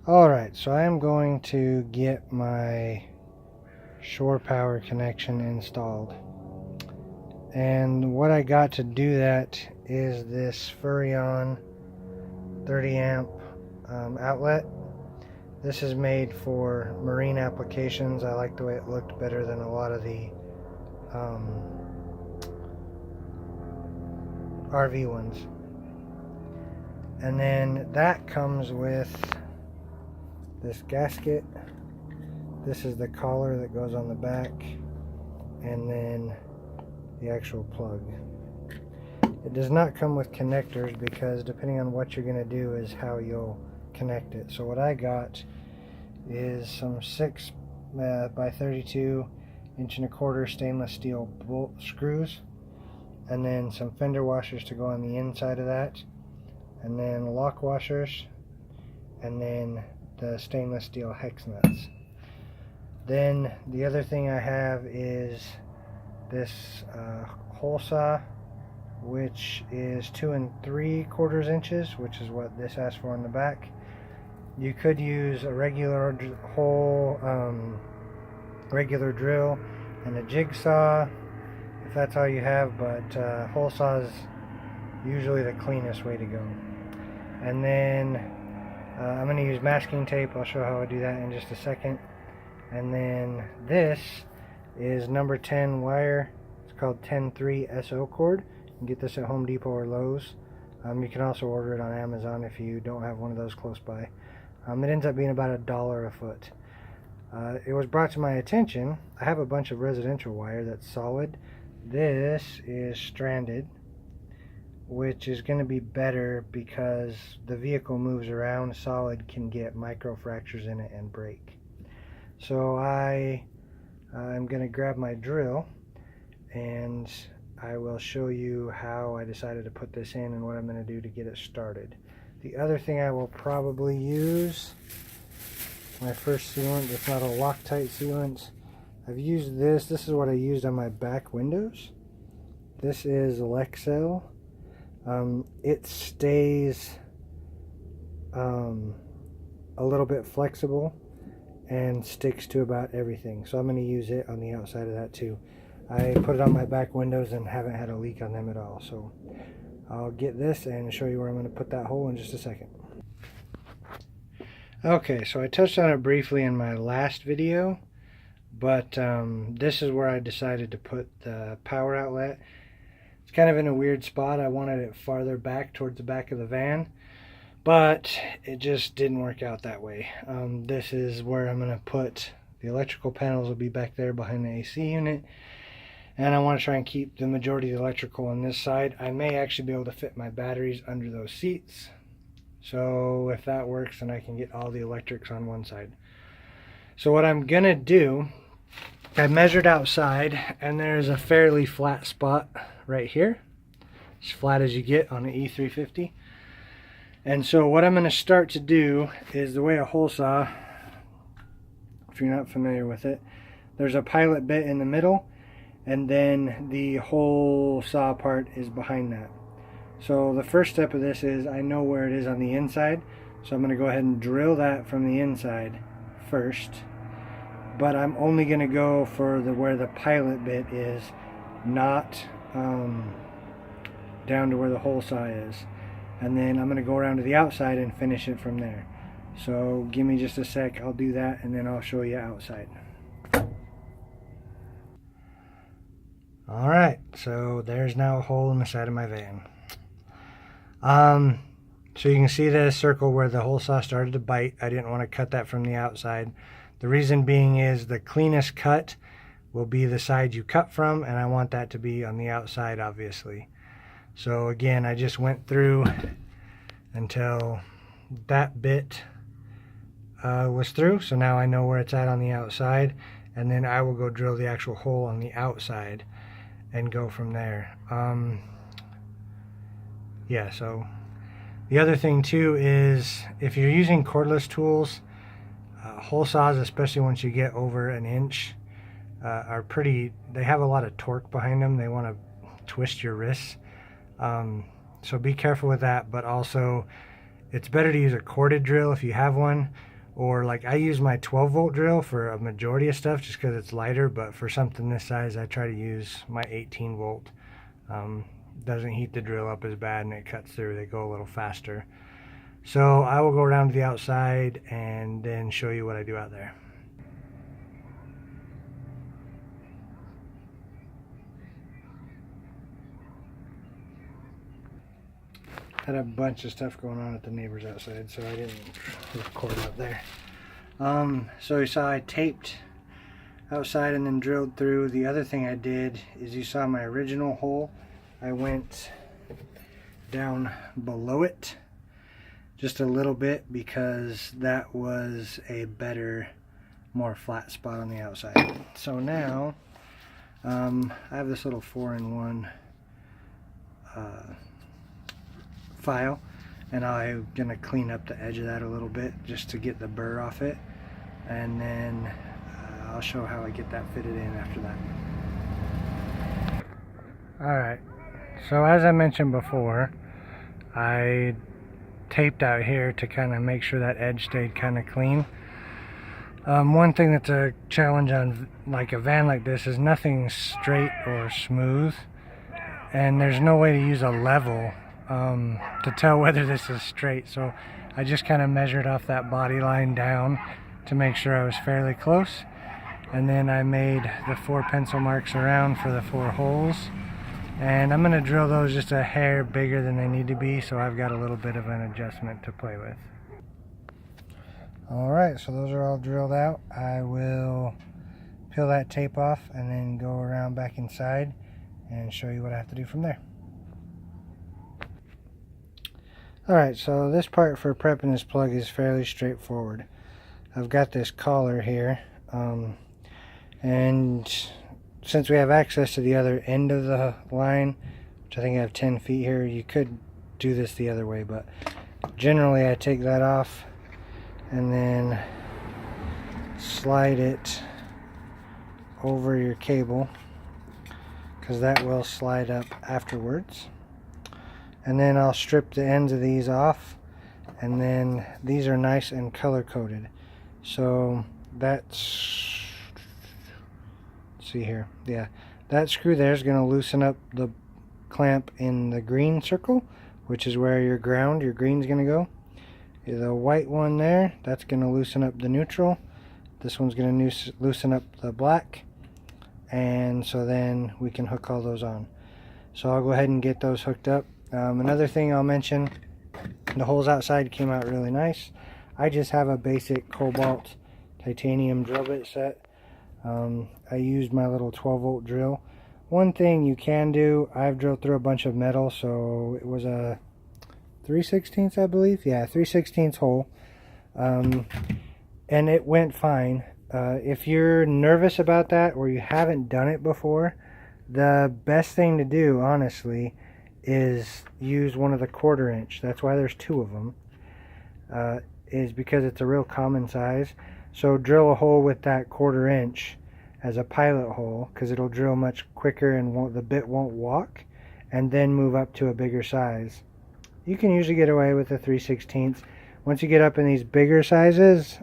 Alright, so I am going to get my shore power connection installed. And what I got to do that is this Furrion 30 amp outlet. This is made for marine applications. I like the way it looked better than a lot of the RV ones. And then that comes with this gasket. This is the collar that goes on the back, and then the actual plug. It does not come with connectors because depending on what you're going to do is how you'll connect it. So what I got is some 6 by 32 1.25" stainless steel bolt screws, and then some fender washers to go on the inside of that, and then lock washers, and then the stainless steel hex nuts. Then the other thing I have is this hole saw, which is 2 3/4 inches, which is what this has for on the back. You could use a regular regular drill and a jigsaw if that's all you have, but hole saw is usually the cleanest way to go. And then I'm going to use masking tape. I'll show how I do that in just a second. And then this is number 10 wire. It's called 10-3 SO cord. You can get this at Home Depot or Lowe's. You can also order it on Amazon if you don't have one of those close by. It ends up being about $1 a foot. It was brought to my attention, I have a bunch of residential wire that's solid. This is stranded, which is going to be better because the vehicle moves around. Solid can get micro fractures in it and break. So I'm going to grab my drill and I will show you how I decided to put this in and what I'm going to do to get it started. The other thing I will probably use, my first sealant that's not a Loctite sealant. I've used this. This is what I used on my back windows. This is Lexel. It stays a little bit flexible and sticks to about everything. So I'm going to use it on the outside of that too. I put it on my back windows and haven't had a leak on them at all. So I'll get this and show you where I'm going to put that hole in just a second. Okay, so I touched on it briefly in my last video, but this is where I decided to put the power outlet. It's kind of in a weird spot. I wanted it farther back towards the back of the van, but it just didn't work out that way. This is where I'm going to put the electrical panels. Will be back there behind the AC unit, and I want to try and keep the majority of the electrical on this side. I may actually be able to fit my batteries under those seats. So if that works, then I can get all the electrics on one side. So what I'm gonna do, I measured outside and there's a fairly flat spot right here. As flat as you get on the E350. And so what I'm gonna start to do is the way a hole saw, if you're not familiar with it, there's a pilot bit in the middle and then the hole saw part is behind that. So the first step of this is I know where it is on the inside, so I'm going to go ahead and drill that from the inside first, but I'm only going to go for where the pilot bit is, not down to where the hole saw is. And then I'm going to go around to the outside and finish it from there. So give me just a sec, I'll do that and then I'll show you outside. Alright, so there's now a hole in the side of my van. So you can see the circle where the hole saw started to bite. I didn't want to cut that from the outside. The reason being is the cleanest cut will be the side you cut from, and I want that to be on the outside, obviously. So again, I just went through until that bit was through. So now I know where it's at on the outside, and then I will go drill the actual hole on the outside and go from there. Yeah, so the other thing too is if you're using cordless tools, hole saws, especially once you get over an inch, they have a lot of torque behind them. They want to twist your wrists. So be careful with that, but also it's better to use a corded drill if you have one, Or like I use my 12-volt drill for a majority of stuff just because it's lighter, but for something this size I try to use my 18-volt. Doesn't heat the drill up as bad and it cuts through. They go a little faster. So I will go around to the outside and then show you what I do out there. Had a bunch of stuff going on at the neighbors outside, so I didn't record out there. So you saw I taped outside and then drilled through. The other thing I did is you saw my original hole. I went down below it just a little bit because that was a better, more flat spot on the outside. So now I have this little 4-in-1 file, and I'm gonna clean up the edge of that a little bit just to get the burr off it, and then I'll show how I get that fitted in after that. Alright, so as I mentioned before, I taped out here to kind of make sure that edge stayed kind of clean. One thing that's a challenge on like a van like this is nothing straight or smooth, and there's no way to use a level to tell whether this is straight. So I just kind of measured off that body line down to make sure I was fairly close, and then I made the 4 pencil marks around for the 4 holes, and I'm going to drill those just a hair bigger than they need to be, so I've got a little bit of an adjustment to play with. Alright, so those are all drilled out. I will peel that tape off and then go around back inside and show you what I have to do from there. Alright, so this part for prepping this plug is fairly straightforward. I've got this collar here, and since we have access to the other end of the line, which I think I have 10 feet here, you could do this the other way, but generally I take that off and then slide it over your cable, because that will slide up afterwards. And then I'll strip the ends of these off, and then these are nice and color coded. So that's, see here, yeah, that screw there is going to loosen up the clamp in the green circle, which is where your ground, your green is going to go. The white one there, that's going to loosen up the neutral. This one's going to loosen up the black, and so then we can hook all those on. So I'll go ahead and get those hooked up. Another thing I'll mention, the holes outside came out really nice. I just have a basic cobalt titanium drill bit set. I used my little 12-volt drill. One thing you can do, I've drilled through a bunch of metal, so it was a 3/16, I believe. Yeah, 3/16 hole. And it went fine. If you're nervous about that or you haven't done it before, the best thing to do, honestly, is use one of the 1/4 inch. That's why there's 2 of them. Is because it's a real common size. So drill a hole with that 1/4 inch as a pilot hole, because it'll drill much quicker and the bit won't walk, and then move up to a bigger size. You can usually get away with a 3/16. Once you get up in these bigger sizes,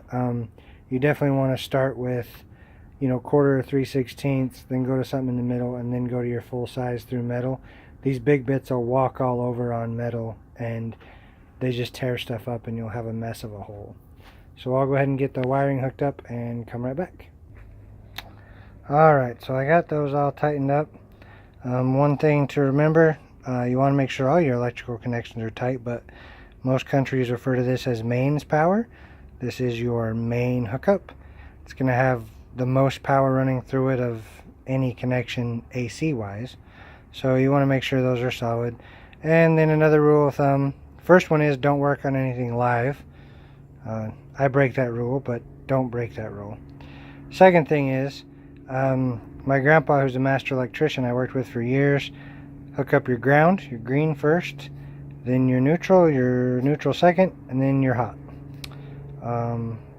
you definitely want to start with, you know, 1/4 or 3/16, then go to something in the middle, and then go to your full size through metal. These big bits will walk all over on metal, and they just tear stuff up, and you'll have a mess of a hole. So I'll go ahead and get the wiring hooked up and come right back. Alright, so I got those all tightened up. One thing to remember, you want to make sure all your electrical connections are tight, but most countries refer to this as mains power. This is your main hookup. It's going to have the most power running through it of any connection AC wise. So you want to make sure those are solid. And then another rule of thumb, first one is don't work on anything live. I break that rule, but don't break that rule. Second thing is, my grandpa, who's a master electrician I worked with for years, hook up your ground, your green first, then your neutral second, and then your hot.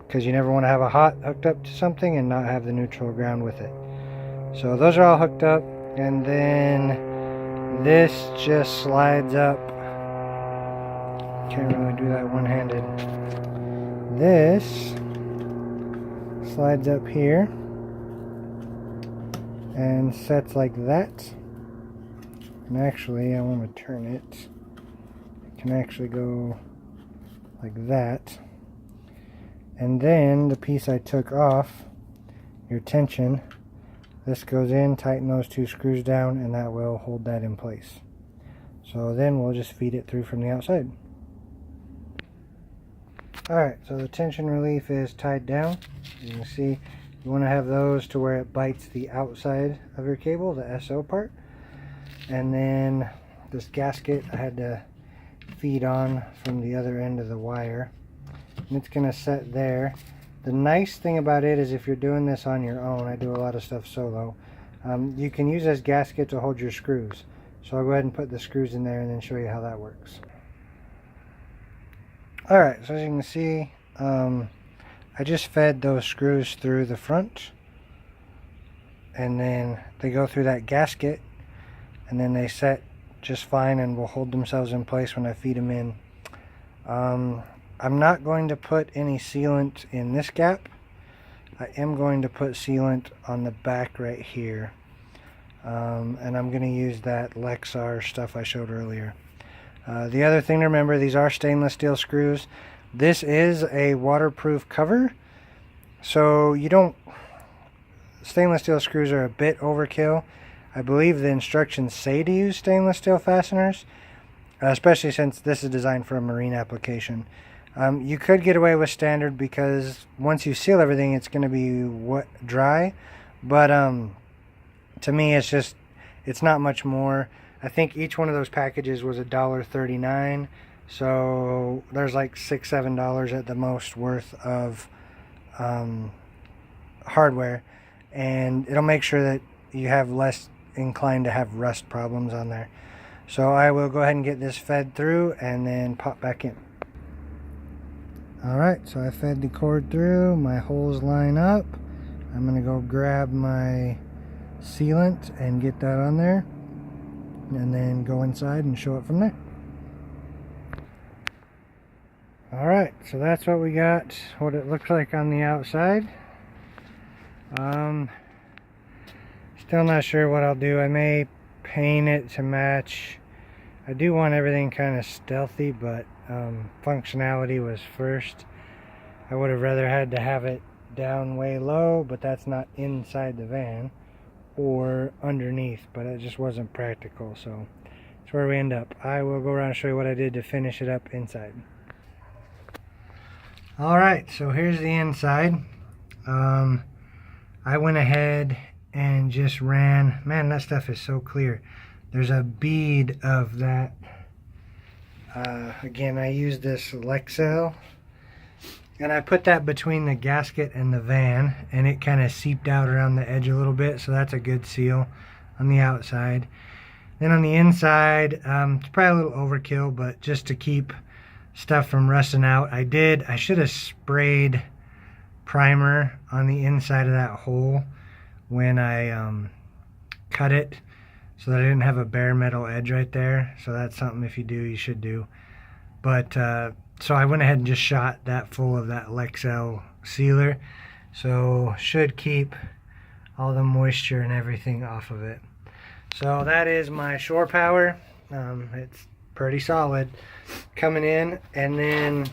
Because you never want to have a hot hooked up to something and not have the neutral ground with it. So those are all hooked up, and then this just slides up. Can't really do that one-handed. This slides up here and sets like that. And actually, I want to turn it. It can actually go like that. And then the piece I took off, your tension, this goes in, tighten those two screws down, and that will hold that in place. So then we'll just feed it through from the outside. Alright, so the tension relief is tied down. You can see you want to have those to where it bites the outside of your cable, the SO part. And then this gasket I had to feed on from the other end of the wire. And it's going to set there. The nice thing about it is if you're doing this on your own, I do a lot of stuff solo, you can use this gasket to hold your screws. So I'll go ahead and put the screws in there and then show you how that works. Alright, so as you can see, I just fed those screws through the front, and then they go through that gasket, and then they set just fine and will hold themselves in place when I feed them in. I'm not going to put any sealant in this gap. I am going to put sealant on the back right here, and I'm going to use that Lexar stuff I showed earlier. The other thing to remember, these are stainless steel screws. This is a waterproof cover, so you don't, stainless steel screws are a bit overkill. I believe the instructions say to use stainless steel fasteners, especially since this is designed for a marine application. You could get away with standard because once you seal everything, it's going to be wet, dry, but to me it's not much more. I think each one of those packages was $1.39, so there's like $6-7 at the most worth of hardware, and it'll make sure that you have less inclined to have rust problems on there. So I will go ahead and get this fed through and then pop back in. Alright, so I fed the cord through, my holes line up. I'm going to go grab my sealant and get that on there, and then go inside and show it from there. Alright, so that's what we got, what it looks like on the outside. Still not sure what I'll do. I may paint it to match. I do want everything kind of stealthy, but functionality was first. I would have rather had to have it down way low, but that's not inside the van or underneath, but it just wasn't practical, so that's where we end up. I will go around and show you what I did to finish it up inside. Alright, so here's the inside. I went ahead and just ran, man, that stuff is so clear. There's a bead of that. Again, I used this Lexel, and I put that between the gasket and the van, and it kind of seeped out around the edge a little bit, so that's a good seal on the outside. Then on the inside, it's probably a little overkill, but just to keep stuff from rusting out, I should have sprayed primer on the inside of that hole when I cut it, so that I didn't have a bare metal edge right there. So that's something, if you do, you should do. But so I went ahead and just shot that full of that Lexel sealer, so should keep all the moisture and everything off of it. So that is my shore power. It's pretty solid coming in, and then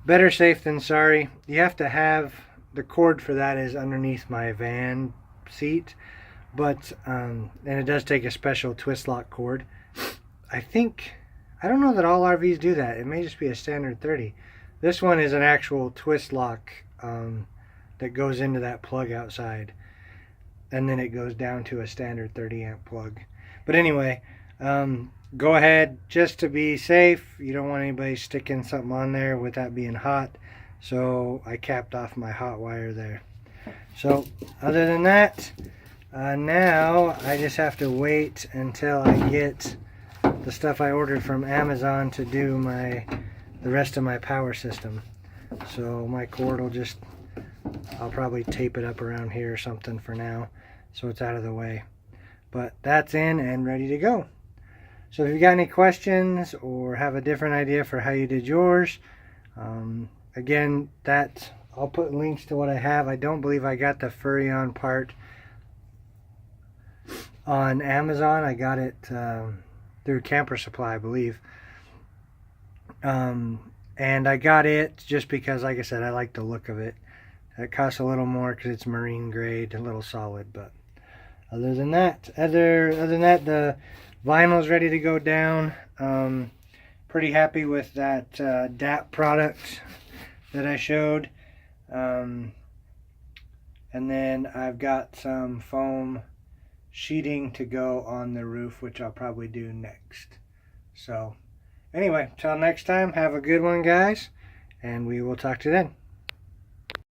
better safe than sorry, you have to have the cord for that is underneath my van seat, but and it does take a special twist lock cord. I don't know that all RVs do that. It may just be a standard 30. This one is an actual twist lock that goes into that plug outside, and then it goes down to a standard 30 amp plug. But anyway, go ahead, just to be safe, you don't want anybody sticking something on there with that being hot, so I capped off my hot wire there. So other than that, now I just have to wait until I get the stuff I ordered from Amazon to do the rest of my power system. So my cord will just, I'll probably tape it up around here or something for now, so it's out of the way. But that's in and ready to go. So if you got any questions or have a different idea for how you did yours, again, that I'll put links to what I have. I don't believe I got the Furrion part on Amazon. I got it through Camper Supply, I believe. And I got it just because, like I said, I like the look of it. It costs a little more because it's marine grade, a little solid, but other than that, the vinyl's ready to go down. Pretty happy with that DAP product that I showed. And then I've got some foam sheeting to go on the roof, which I'll probably do next. So anyway, till next time, have a good one, guys, and we will talk to you then.